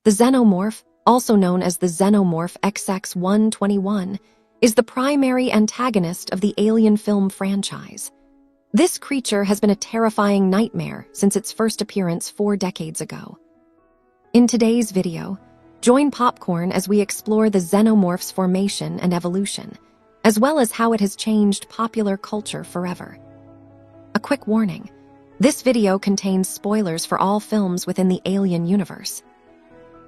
The Xenomorph, also known as the Xenomorph XX121, is the primary antagonist of the Alien film franchise. This creature has been a terrifying nightmare since its first appearance 4 decades ago. In today's video, join Popcorn as we explore the Xenomorph's formation and evolution, as well as how it has changed popular culture forever. A quick warning, this video contains spoilers for all films within the Alien universe.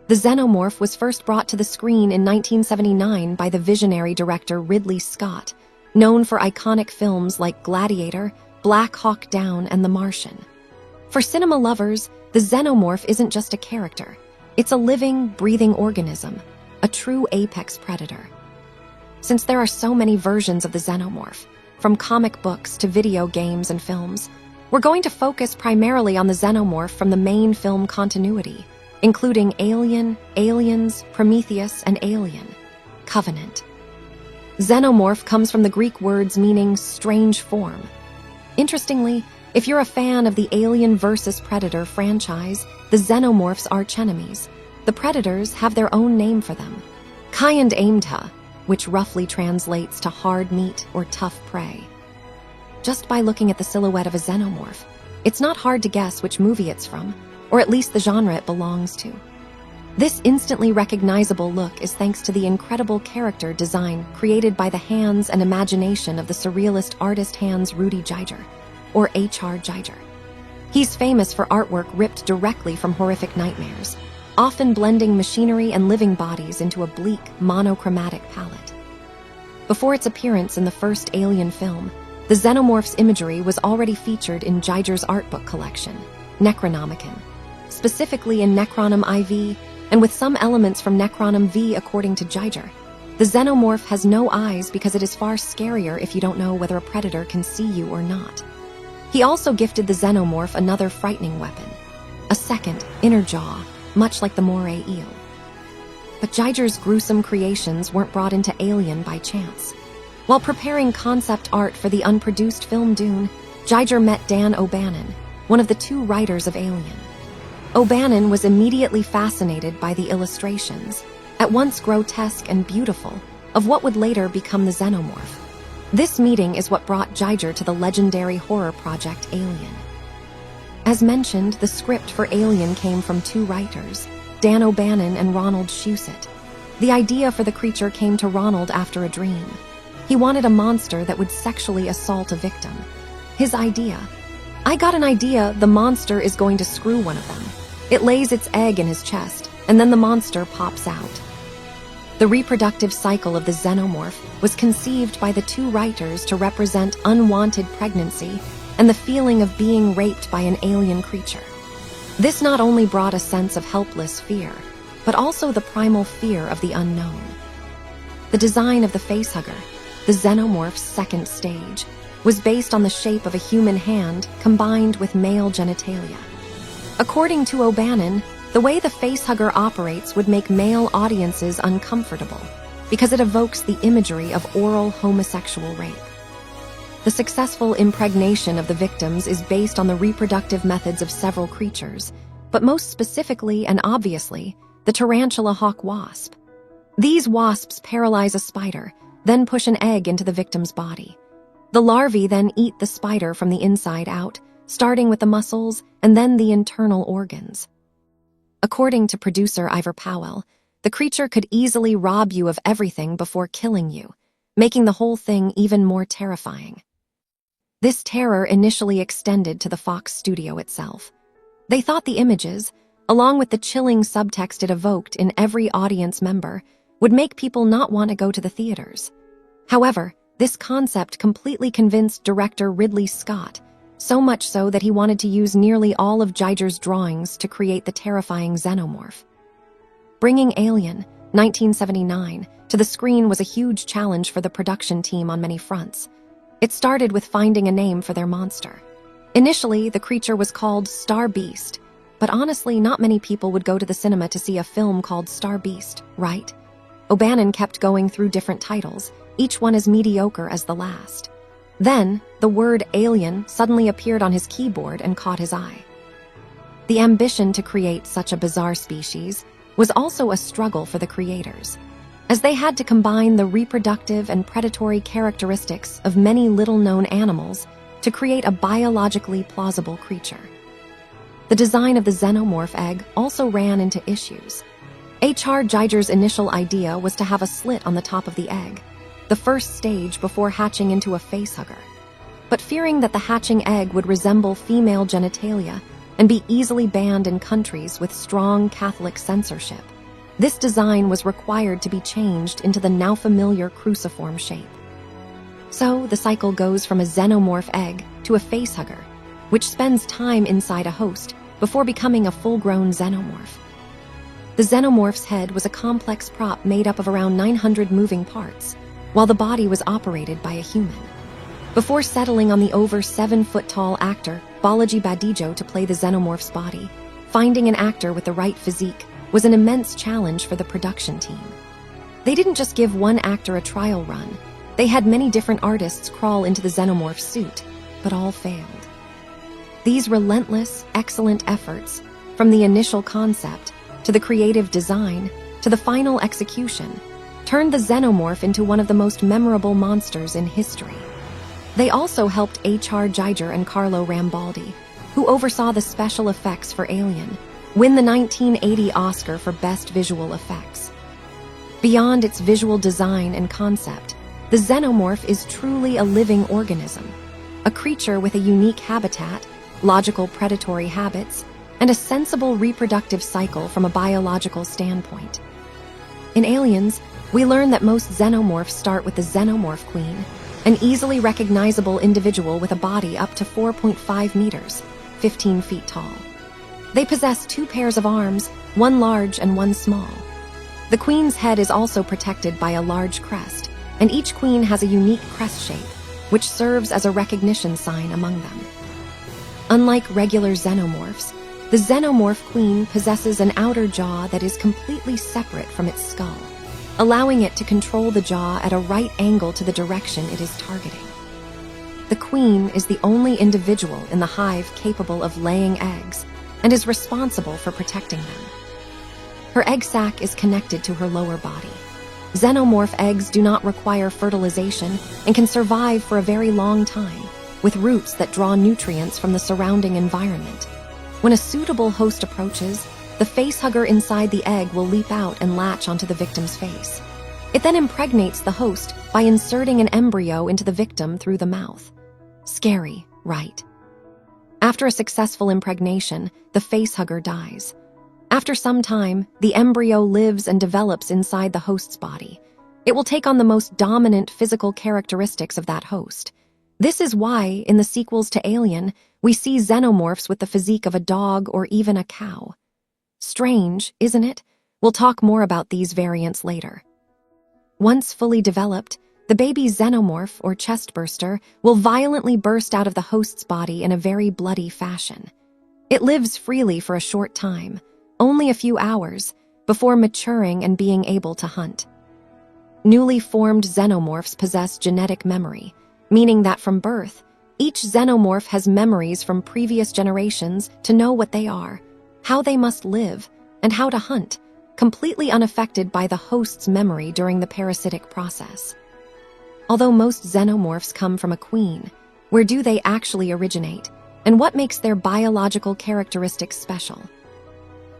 The Xenomorph was first brought to the screen in 1979 by the visionary director Ridley Scott, known for iconic films like Gladiator, Black Hawk Down, and The Martian. For cinema lovers, the Xenomorph isn't just a character. It's a living, breathing organism, a true apex predator. Since there are so many versions of the Xenomorph, from comic books to video games and films, we're going to focus primarily on the Xenomorph from the main film continuity, including Alien, Aliens, Prometheus, and Alien, Covenant. Xenomorph comes from the Greek words meaning strange form. Interestingly, if you're a fan of the Alien vs. Predator franchise, the Xenomorph's archenemies, the Predators, have their own name for them, Kayand Aimta, which roughly translates to hard meat or tough prey. Just by looking at the silhouette of a Xenomorph, it's not hard to guess which movie it's from, or at least the genre it belongs to. This instantly recognizable look is thanks to the incredible character design created by the hands and imagination of the surrealist artist Hans Rudi Giger, or H.R. Giger. He's famous for artwork ripped directly from horrific nightmares, often blending machinery and living bodies into a bleak, monochromatic palette. Before its appearance in the first Alien film, the Xenomorph's imagery was already featured in Giger's art book collection, Necronomicon, specifically in Necronom IV, and with some elements from Necronom V according to Giger. The Xenomorph has no eyes because it is far scarier if you don't know whether a predator can see you or not. He also gifted the Xenomorph another frightening weapon, a second, inner jaw, much like the moray eel. But Giger's gruesome creations weren't brought into Alien by chance. While preparing concept art for the unproduced film Dune, Giger met Dan O'Bannon, one of the 2 writers of Alien. O'Bannon was immediately fascinated by the illustrations, at once grotesque and beautiful, of what would later become the Xenomorph. This meeting is what brought Giger to the legendary horror project Alien. As mentioned, the script for Alien came from 2 writers, Dan O'Bannon and Ronald Shusett. The idea for the creature came to Ronald after a dream. He wanted a monster that would sexually assault a victim. His idea: I got an idea, the monster is going to screw one of them. It lays its egg in his chest, and then the monster pops out. The reproductive cycle of the Xenomorph was conceived by the 2 writers to represent unwanted pregnancy and the feeling of being raped by an alien creature. This not only brought a sense of helpless fear, but also the primal fear of the unknown. The design of the Facehugger, the Xenomorph's second stage, was based on the shape of a human hand combined with male genitalia. According to O'Bannon, the way the Facehugger operates would make male audiences uncomfortable because it evokes the imagery of oral homosexual rape. The successful impregnation of the victims is based on the reproductive methods of several creatures, but most specifically and obviously, the tarantula hawk wasp. These wasps paralyze a spider, then push an egg into the victim's body. The larvae then eat the spider from the inside out, starting with the muscles and then the internal organs. According to producer Ivor Powell, the creature could easily rob you of everything before killing you, making the whole thing even more terrifying. This terror initially extended to the Fox studio itself. They thought the images, along with the chilling subtext it evoked in every audience member, would make people not want to go to the theaters. However, this concept completely convinced director Ridley Scott, so much so that he wanted to use nearly all of Giger's drawings to create the terrifying Xenomorph. Bringing Alien, 1979, to the screen was a huge challenge for the production team on many fronts. It started with finding a name for their monster. Initially, the creature was called Star Beast, but honestly, not many people would go to the cinema to see a film called Star Beast, right? O'Bannon kept going through different titles, each one as mediocre as the last. Then, the word alien suddenly appeared on his keyboard and caught his eye. The ambition to create such a bizarre species, was also a struggle for the creators, as they had to combine the reproductive and predatory characteristics of many little-known animals to create a biologically plausible creature. The design of the xenomorph egg also ran into issues. H.R. Giger's initial idea was to have a slit on the top of the egg, the first stage before hatching into a facehugger. But fearing that the hatching egg would resemble female genitalia and be easily banned in countries with strong Catholic censorship, this design was required to be changed into the now familiar cruciform shape. So the cycle goes from a xenomorph egg to a facehugger, which spends time inside a host before becoming a full-grown xenomorph. The xenomorph's head was a complex prop made up of around 900 moving parts, while the body was operated by a human. Before settling on the over 7-foot-tall actor Balaji Badijo to play the xenomorph's body, finding an actor with the right physique was an immense challenge for the production team. They didn't just give one actor a trial run. They had many different artists crawl into the xenomorph suit, but all failed. These relentless, excellent efforts, from the initial concept to the creative design to the final execution, turned the xenomorph into one of the most memorable monsters in history. They also helped H.R. Giger and Carlo Rambaldi, who oversaw the special effects for Alien, win the 1980 Oscar for Best Visual Effects. Beyond its visual design and concept, the xenomorph is truly a living organism, a creature with a unique habitat, logical predatory habits, and a sensible reproductive cycle from a biological standpoint. In Aliens, we learn that most xenomorphs start with the xenomorph queen, an easily recognizable individual with a body up to 4.5 meters, 15 feet tall. They possess 2 pairs of arms, one large and one small. The queen's head is also protected by a large crest, and each queen has a unique crest shape, which serves as a recognition sign among them. Unlike regular xenomorphs, the xenomorph queen possesses an outer jaw that is completely separate from its skull, allowing it to control the jaw at a right angle to the direction it is targeting. The queen is the only individual in the hive capable of laying eggs and is responsible for protecting them. Her egg sac is connected to her lower body. Xenomorph eggs do not require fertilization and can survive for a very long time, with roots that draw nutrients from the surrounding environment. When a suitable host approaches, the facehugger inside the egg will leap out and latch onto the victim's face. It then impregnates the host by inserting an embryo into the victim through the mouth. Scary, right? After a successful impregnation, the facehugger dies. After some time, the embryo lives and develops inside the host's body. It will take on the most dominant physical characteristics of that host. This is why, in the sequels to Alien, we see xenomorphs with the physique of a dog or even a cow. Strange, isn't it? We'll talk more about these variants later. Once fully developed, the baby xenomorph, or chestburster, will violently burst out of the host's body in a very bloody fashion. It lives freely for a short time, only a few hours, before maturing and being able to hunt. Newly formed xenomorphs possess genetic memory, meaning that from birth, each xenomorph has memories from previous generations to know what they are, how they must live, and how to hunt, completely unaffected by the host's memory during the parasitic process. Although most xenomorphs come from a queen, where do they actually originate, and what makes their biological characteristics special?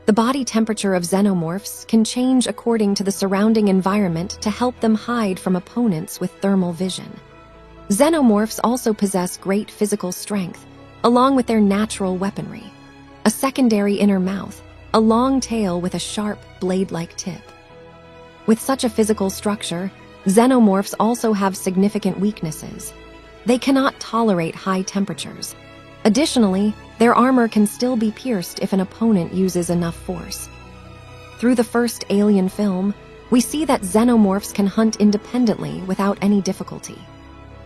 The body temperature of xenomorphs can change according to the surrounding environment to help them hide from opponents with thermal vision. Xenomorphs also possess great physical strength, along with their natural weaponry: a secondary inner mouth, a long tail with a sharp, blade-like tip. With such a physical structure, xenomorphs also have significant weaknesses. They cannot tolerate high temperatures. Additionally, their armor can still be pierced if an opponent uses enough force. Through the first Alien film, we see that xenomorphs can hunt independently without any difficulty.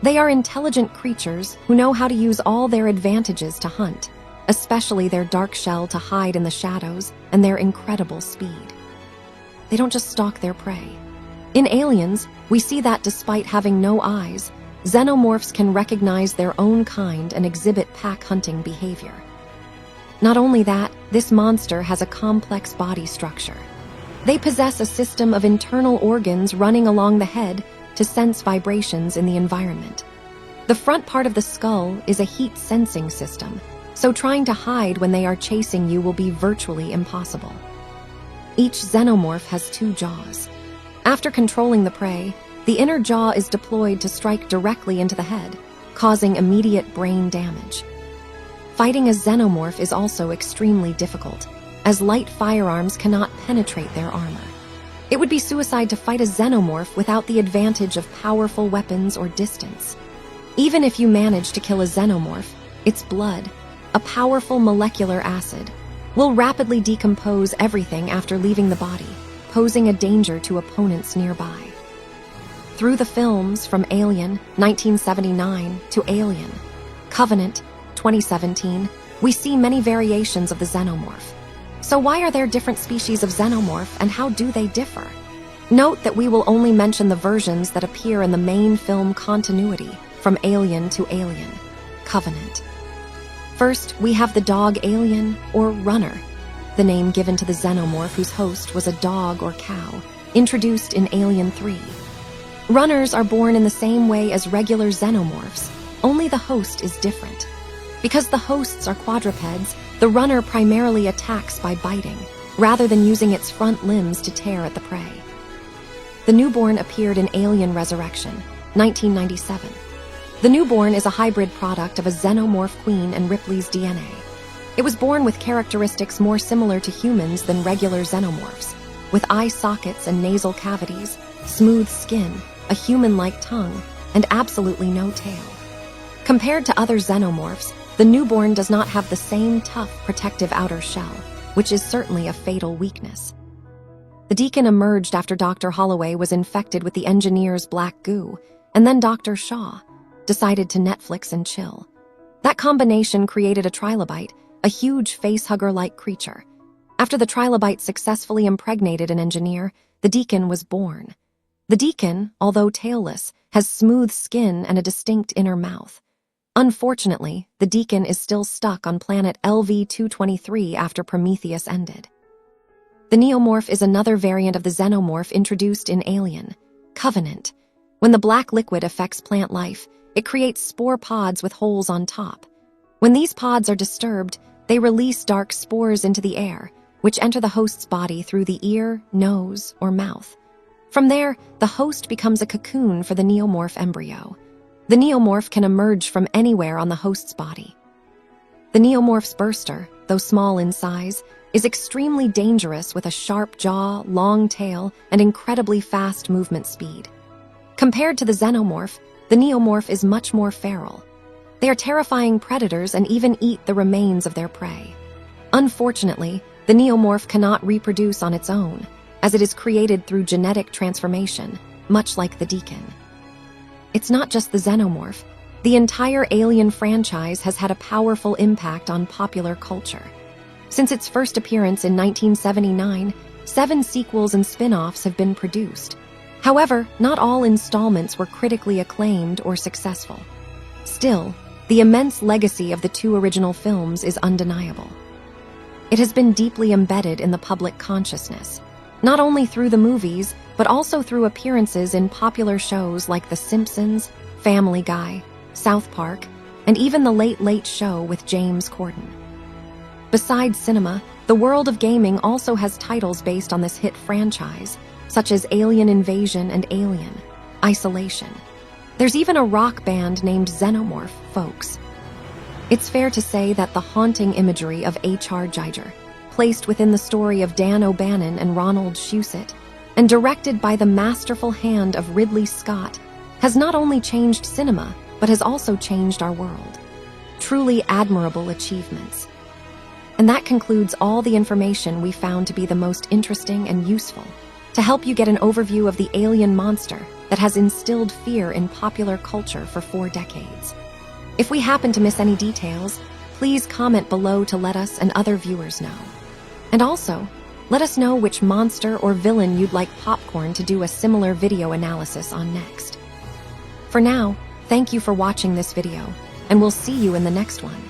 They are intelligent creatures who know how to use all their advantages to hunt, especially their dark shell to hide in the shadows and their incredible speed. They don't just stalk their prey. In Aliens, we see that despite having no eyes, xenomorphs can recognize their own kind and exhibit pack hunting behavior. Not only that, this monster has a complex body structure. They possess a system of internal organs running along the head to sense vibrations in the environment. The front part of the skull is a heat-sensing system, so trying to hide when they are chasing you will be virtually impossible. Each xenomorph has 2 jaws. After controlling the prey, the inner jaw is deployed to strike directly into the head, causing immediate brain damage. Fighting a xenomorph is also extremely difficult, as light firearms cannot penetrate their armor. It would be suicide to fight a xenomorph without the advantage of powerful weapons or distance. Even if you manage to kill a xenomorph, its blood, a powerful molecular acid, will rapidly decompose everything after leaving the body, posing a danger to opponents nearby. Through the films from Alien, 1979, to Alien, Covenant, 2017, we see many variations of the xenomorph. So why are there different species of xenomorph and how do they differ? Note that we will only mention the versions that appear in the main film continuity from Alien to Alien, Covenant. First, we have the dog alien, or runner, the name given to the xenomorph whose host was a dog or cow, introduced in Alien 3. Runners are born in the same way as regular xenomorphs, only the host is different. Because the hosts are quadrupeds, the runner primarily attacks by biting, rather than using its front limbs to tear at the prey. The newborn appeared in Alien Resurrection, 1997. The newborn is a hybrid product of a xenomorph queen and Ripley's DNA. It was born with characteristics more similar to humans than regular xenomorphs, with eye sockets and nasal cavities, smooth skin, a human-like tongue, and absolutely no tail. Compared to other xenomorphs, the newborn does not have the same tough, protective outer shell, which is certainly a fatal weakness. The Deacon emerged after Dr. Holloway was infected with the engineer's black goo, and then Dr. Shaw decided to Netflix and chill. That combination created a trilobite, a huge facehugger-like creature. After the trilobite successfully impregnated an engineer, the Deacon was born. The Deacon, although tailless, has smooth skin and a distinct inner mouth. Unfortunately, the Deacon is still stuck on planet LV-223 after Prometheus ended. The neomorph is another variant of the xenomorph introduced in Alien, Covenant. When the black liquid affects plant life, it creates spore pods with holes on top. When these pods are disturbed, they release dark spores into the air, which enter the host's body through the ear, nose, or mouth. From there, the host becomes a cocoon for the neomorph embryo. The neomorph can emerge from anywhere on the host's body. The neomorph's burster, though small in size, is extremely dangerous with a sharp jaw, long tail, and incredibly fast movement speed. Compared to the xenomorph, the neomorph is much more feral. They are terrifying predators and even eat the remains of their prey. Unfortunately, the neomorph cannot reproduce on its own, as it is created through genetic transformation, much like the Deacon. It's not just the xenomorph. The entire Alien franchise has had a powerful impact on popular culture. Since its first appearance in 1979, 7 sequels and spin-offs have been produced. However, not all installments were critically acclaimed or successful. Still, the immense legacy of the 2 original films is undeniable. It has been deeply embedded in the public consciousness, not only through the movies, but also through appearances in popular shows like The Simpsons, Family Guy, South Park, and even The Late Late Show with James Corden. Besides cinema, the world of gaming also has titles based on this hit franchise, such as Alien Invasion and Alien Isolation. There's even a rock band named Xenomorph, folks. It's fair to say that the haunting imagery of H.R. Giger, placed within the story of Dan O'Bannon and Ronald Shusett, and directed by the masterful hand of Ridley Scott, has not only changed cinema, but has also changed our world. Truly admirable achievements. And that concludes all the information we found to be the most interesting and useful, to help you get an overview of the alien monster that has instilled fear in popular culture for 4 decades. If we happen to miss any details, please comment below to let us and other viewers know. And also, let us know which monster or villain you'd like Popcorn to do a similar video analysis on next. For now, thank you for watching this video, and we'll see you in the next one.